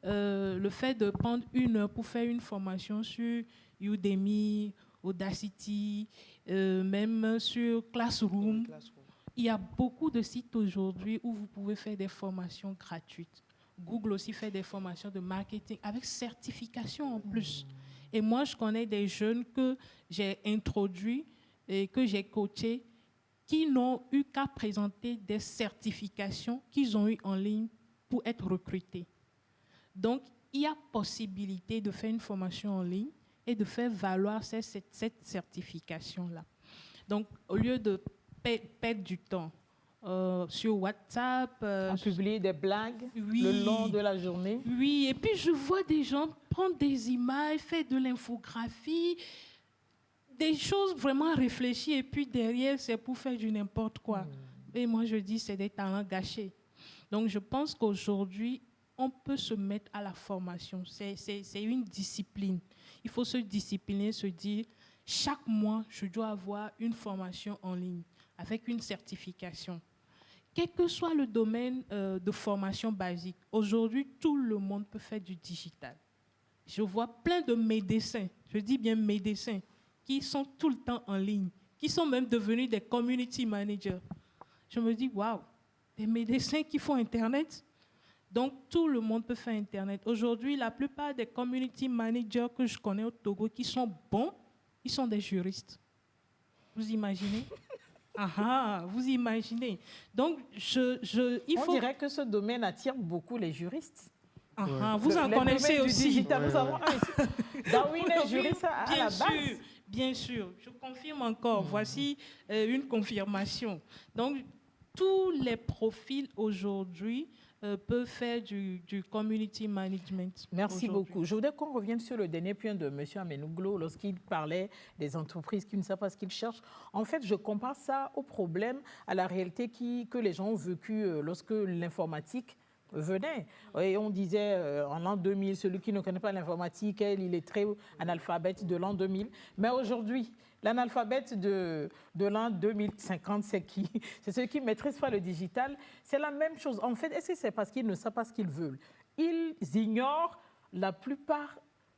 le fait de prendre 1 heure pour faire une formation sur Udemy, Audacity, même sur Classroom. Il y a beaucoup de sites aujourd'hui où vous pouvez faire des formations gratuites. Google aussi fait des formations de marketing avec certification en plus. Et moi, je connais des jeunes que j'ai introduits et que j'ai coachés qui n'ont eu qu'à présenter des certifications qu'ils ont eues en ligne pour être recrutés. Donc, il y a possibilité de faire une formation en ligne et de faire valoir cette certification-là. Donc, au lieu de perdre du temps sur WhatsApp... à publier des blagues oui, le long de la journée. Oui, et puis je vois des gens prendre des images, faire de l'infographie, des choses vraiment réfléchies, et puis derrière, c'est pour faire du n'importe quoi. Et moi, je dis, c'est des talents gâchés. Donc, je pense qu'aujourd'hui, on peut se mettre à la formation. C'est une discipline. Il faut se discipliner, se dire, chaque mois, je dois avoir une formation en ligne avec une certification. Quel que soit le domaine de formation basique, aujourd'hui, tout le monde peut faire du digital. Je vois plein de médecins, je dis bien médecins, qui sont tout le temps en ligne, qui sont même devenus des community managers. Je me dis, waouh, des médecins qui font Internet. Donc, tout le monde peut faire Internet. Aujourd'hui, la plupart des community managers que je connais au Togo qui sont bons, ils sont des juristes. Vous imaginez? Vous imaginez. Donc, On dirait que ce domaine attire beaucoup les juristes. Vous en connaissez aussi. Digital, nous avons Darwin est juriste à la base. Bien sûr, je confirme encore. Voici une confirmation. Donc, tous les profils aujourd'hui peuvent faire du community management. Merci beaucoup. Je voudrais qu'on revienne sur le dernier point de M. Amenuglo lorsqu'il parlait des entreprises qui ne savent pas ce qu'ils cherchent. En fait, je compare ça au problème, à la réalité que les gens ont vécu lorsque l'informatique venait. Et on disait en l'an 2000, celui qui ne connaît pas l'informatique, il est très analphabète de l'an 2000. Mais aujourd'hui, l'analphabète de l'an 2050, c'est qui? C'est ceux qui ne maîtrisent pas le digital. C'est la même chose. En fait, est-ce que c'est parce qu'ils ne savent pas ce qu'ils veulent? Ils ignorent la plupart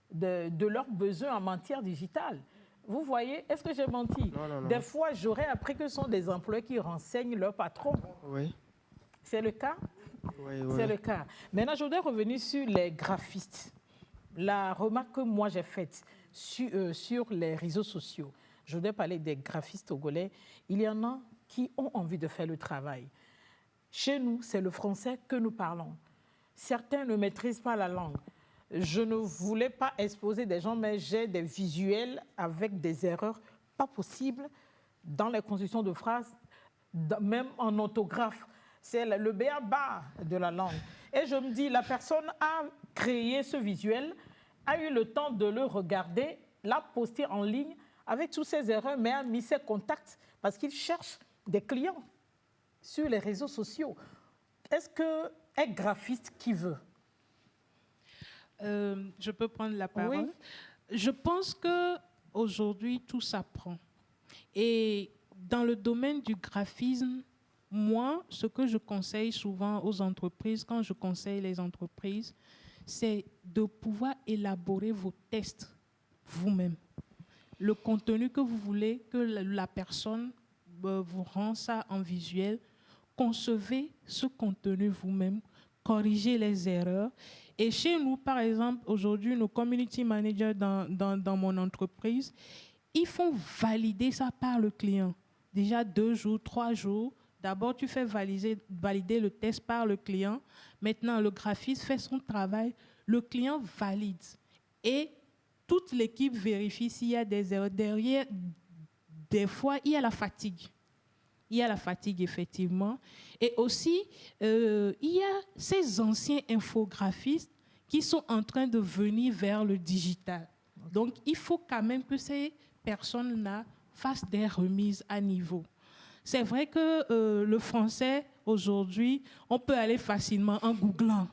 de leurs besoins en matière digitale. Vous voyez, est-ce que j'ai menti? Non. Des fois, j'aurais appris que ce sont des employés qui renseignent leur patron. Oui. C'est le cas? Oui. C'est le cas. Maintenant, je voudrais revenir sur les graphistes. La remarque que moi j'ai faite sur les réseaux sociaux, je voudrais parler des graphistes togolais. Il y en a qui ont envie de faire le travail. Chez nous, c'est le français que nous parlons. Certains ne maîtrisent pas la langue. Je ne voulais pas exposer des gens, mais j'ai des visuels avec des erreurs pas possibles dans les constructions de phrases, même en orthographe. C'est le b.a.-ba de la langue. Et je me dis, la personne a créé ce visuel, a eu le temps de le regarder, l'a posté en ligne avec toutes ses erreurs, mais a mis ses contacts parce qu'il cherche des clients sur les réseaux sociaux. Est-ce qu'un graphiste qui veut? Je peux prendre la parole. Oui. Je pense qu'aujourd'hui, tout s'apprend. Et dans le domaine du graphisme, moi, ce que je conseille souvent aux entreprises, quand je conseille les entreprises, c'est de pouvoir élaborer vos tests vous-même. Le contenu que vous voulez que la personne vous rende ça en visuel, concevez ce contenu vous-même, corrigez les erreurs. Et chez nous, par exemple, aujourd'hui, nos community managers dans mon entreprise, ils font valider ça par le client. Déjà 2 jours, 3 jours. D'abord, tu fais valider le test par le client. Maintenant, le graphiste fait son travail. Le client valide. Et toute l'équipe vérifie s'il y a des erreurs. Derrière, des fois, il y a la fatigue. Il y a la fatigue, effectivement. Et aussi, il y a ces anciens infographistes qui sont en train de venir vers le digital. Donc, il faut quand même que ces personnes-là fassent des remises à niveau. C'est vrai que le français, aujourd'hui, on peut aller facilement en googlant.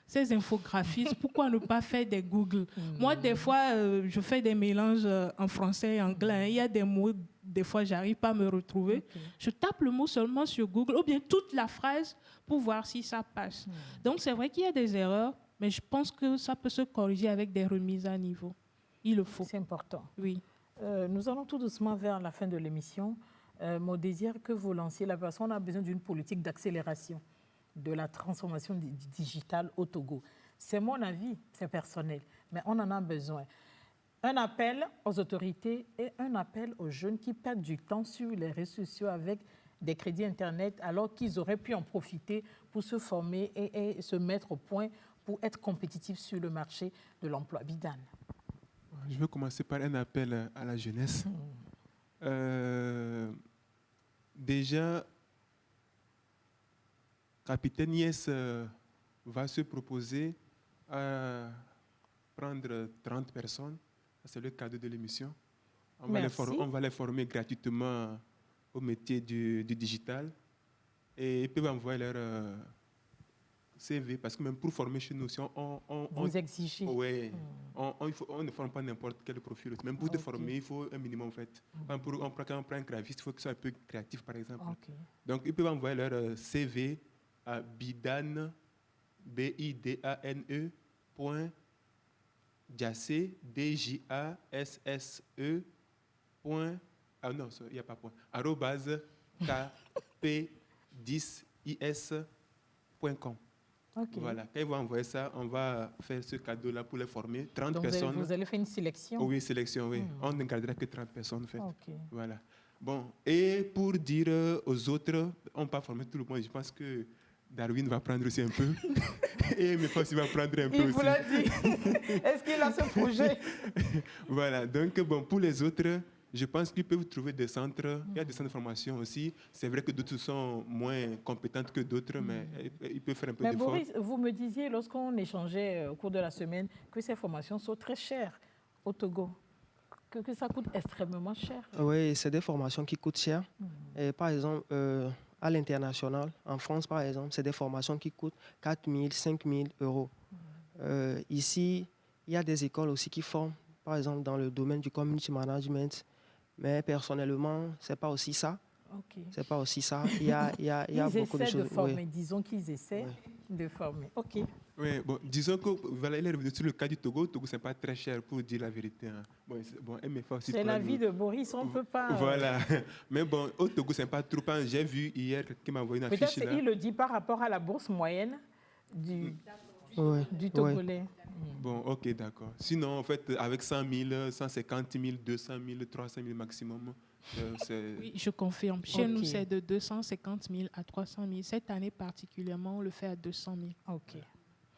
ces infographistes, pourquoi ne pas faire des Google? Moi, des fois, je fais des mélanges en français et anglais. Hein. Il y a des mots, des fois, j'arrive pas à me retrouver. Je tape le mot seulement sur Google ou bien toute la phrase pour voir si ça passe. Donc, c'est vrai qu'il y a des erreurs, mais je pense que ça peut se corriger avec des remises à niveau. Il le faut. C'est important. Oui. Nous allons tout doucement vers la fin de l'émission. Mon désir que vous lanciez, la personne a besoin d'une politique d'accélération de la transformation digitale au Togo. C'est mon avis, c'est personnel, mais on en a besoin. Un appel aux autorités et un appel aux jeunes qui perdent du temps sur les réseaux sociaux avec des crédits Internet alors qu'ils auraient pu en profiter pour se former et se mettre au point pour être compétitifs sur le marché de l'emploi. Bidane. Je veux commencer par un appel à la jeunesse. Déjà, Capitaine Yes va se proposer à prendre 30 personnes. C'est le cadre de l'émission. On va les former gratuitement au métier du digital. Et ils peuvent envoyer leur CV, parce que même pour former chez nous, si vous exigez. Oui, on ne forme pas n'importe quel profil. Même pour te former, il faut un minimum en fait. Quand on prend un graphiste, il faut que ce soit un peu créatif par exemple. Donc ils peuvent envoyer leur CV à bidane, BIDANE, Jasse, DJASSE, ah non, il n'y a pas point, arrobase kp10is.com. Voilà, quand ils vont envoyer ça, on va faire ce cadeau-là pour les former. 30 Donc personnes. Vous allez faire une sélection? Oui, sélection, oui. On ne gardera que 30 personnes, en fait. Voilà. Bon, et pour dire aux autres, on ne va pas former tout le monde. Je pense que Darwin va prendre aussi un peu. Et mes aussi va prendre un peu aussi. Il vous l'a dit. Est-ce qu'il a ce projet? Voilà, donc bon, pour les autres, je pense qu'ils peuvent trouver des centres. Il y a des centres de formation aussi. C'est vrai que d'autres sont moins compétentes que d'autres, mais ils peuvent faire un peu d'effort. Mais Boris, vous me disiez, lorsqu'on échangeait au cours de la semaine, que ces formations sont très chères au Togo, que ça coûte extrêmement cher. Oui, c'est des formations qui coûtent cher. Et par exemple, à l'international, en France par exemple, c'est des formations qui coûtent 4 000, 5 000 euros. Ici, il y a des écoles aussi qui forment, par exemple, dans le domaine du community management. Mais personnellement, ce n'est pas aussi ça. C'est pas aussi ça. Il y a beaucoup de choses. Ils essaient de former, disons qu'ils essaient de former. OK. Oui, bon, disons que voilà, il est revenu sur le cas du Togo. Le Togo, ce n'est pas très cher pour dire la vérité. Hein. Bon, MFA aussi. C'est la vie de Boris, on ne peut pas. Voilà. Mais bon, au Togo, ce n'est pas trop. J'ai vu hier quelqu'un qui m'a envoyé une affiche. Peut-être qu'il le dit par rapport à la bourse moyenne du Togolais. Bon, ok, d'accord. Sinon, en fait, avec 100 000, 150 000, 200 000, 300 000 maximum. Oui, je confirme. Chez nous, c'est de 250 000 à 300 000. Cette année particulièrement, on le fait à 200 000. OK.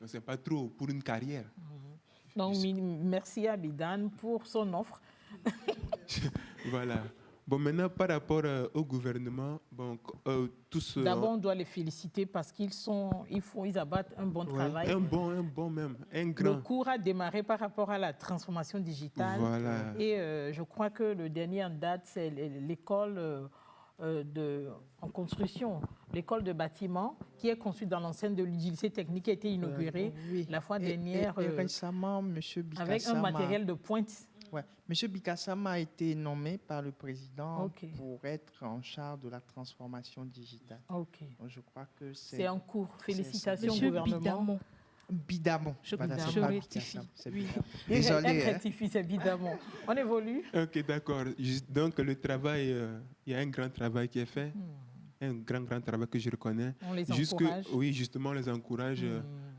Ce n'est pas trop pour une carrière. Donc, merci à Bidane pour son offre. Voilà. Bon, maintenant, par rapport au gouvernement, bon, tous... D'abord, on doit les féliciter parce qu'ils abattent un bon travail. Un bon même, un grand. Le cours a démarré par rapport à la transformation digitale. Voilà. Et je crois que le dernier en date, c'est l'école en construction, l'école de bâtiment qui est conçue dans l'enceinte de l'utilité technique qui a été inaugurée la fois dernière. Et récemment, M. Bikassama... Avec un matériel de pointe. Ouais. M. Bikassama a été nommé par le président pour être en charge de la transformation digitale. Donc, je crois que c'est en cours. Félicitations au gouvernement. Bidamon. Je rectifie. Désolé. Rectifie, c'est Bidamon. On évolue. Ok, d'accord. Donc, le travail, il y a un grand travail qui est fait. Un grand travail que je reconnais. On les encourage. Oui, justement, on les encourage.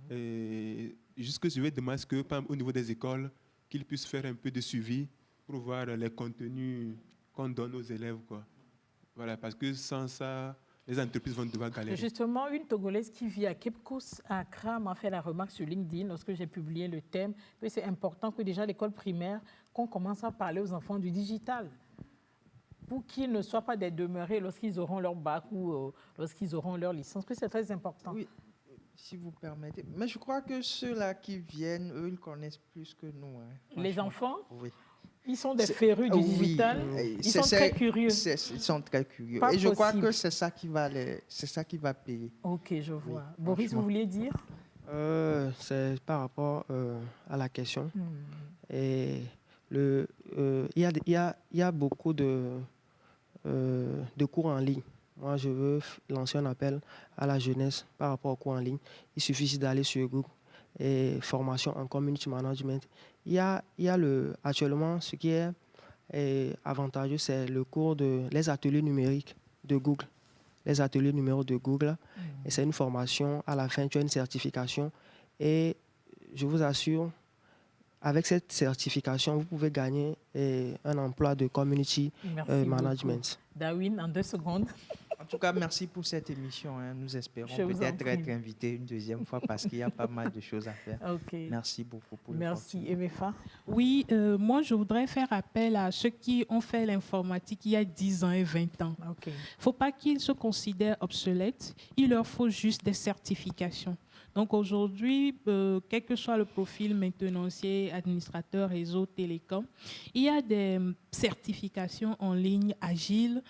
Et jusque je vais demander que, au niveau des écoles, qu'ils puissent faire un peu de suivi pour voir les contenus qu'on donne aux élèves, quoi. Voilà, parce que sans ça, les entreprises vont devoir galérer. Justement, une Togolaise qui vit à Cape Coast, à Accra, m'a fait la remarque sur LinkedIn lorsque j'ai publié le thème que c'est important que déjà à l'école primaire, qu'on commence à parler aux enfants du digital pour qu'ils ne soient pas des demeurés lorsqu'ils auront leur bac ou lorsqu'ils auront leur licence, que c'est très important. Oui. Si vous permettez. Mais je crois que ceux-là qui viennent, eux, ils connaissent plus que nous. Hein, les enfants? Oui. Ils sont des férus du digital. Ils sont très curieux. Ils sont très curieux. Et je crois que c'est ça qui va payer. Ok, je vois. Boris, vous vouliez dire? C'est par rapport à la question. Et il y a beaucoup de cours en ligne. Moi, je veux lancer un appel à la jeunesse par rapport aux cours en ligne. Il suffit juste d'aller sur Google et formation en community management. Actuellement, ce qui est avantageux, c'est le cours les ateliers numériques de Google. Les ateliers numériques de Google. Et c'est une formation. À la fin, tu as une certification. Et je vous assure, avec cette certification, vous pouvez gagner un emploi de community management. Darwin, en 2 secondes. En tout cas, merci pour cette émission. Nous espérons peut-être être invités une deuxième fois parce qu'il y a pas mal de choses à faire. Okay. Merci beaucoup pour Merci. Et Mefa? Oui, moi, je voudrais faire appel à ceux qui ont fait l'informatique il y a 10 ans et 20 ans. Il ne faut pas qu'ils se considèrent obsolètes. Il leur faut juste des certifications. Donc aujourd'hui, quel que soit le profil maintenancier, administrateur, réseau, télécom, il y a des certifications en ligne agiles,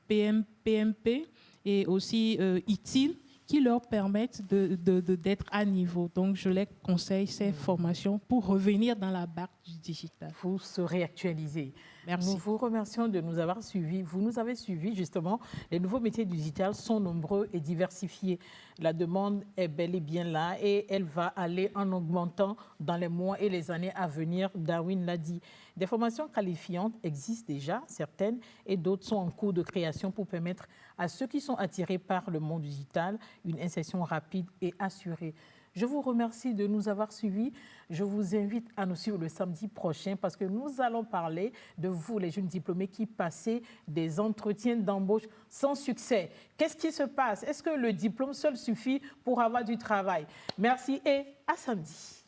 PMP et aussi ITIL qui leur permettent d'être à niveau. Donc je les conseille ces formations pour revenir dans la barque du digital. Vous se réactualiser. Merci. Nous vous remercions de nous avoir suivis. Vous nous avez suivis, justement. Les nouveaux métiers du digital sont nombreux et diversifiés. La demande est bel et bien là et elle va aller en augmentant dans les mois et les années à venir. Darwin l'a dit. Des formations qualifiantes existent déjà, certaines, et d'autres sont en cours de création pour permettre à ceux qui sont attirés par le monde digital une insertion rapide et assurée. Je vous remercie de nous avoir suivis. Je vous invite à nous suivre le samedi prochain parce que nous allons parler de vous, les jeunes diplômés qui passaient des entretiens d'embauche sans succès. Qu'est-ce qui se passe? Est-ce que le diplôme seul suffit pour avoir du travail? Merci et à samedi.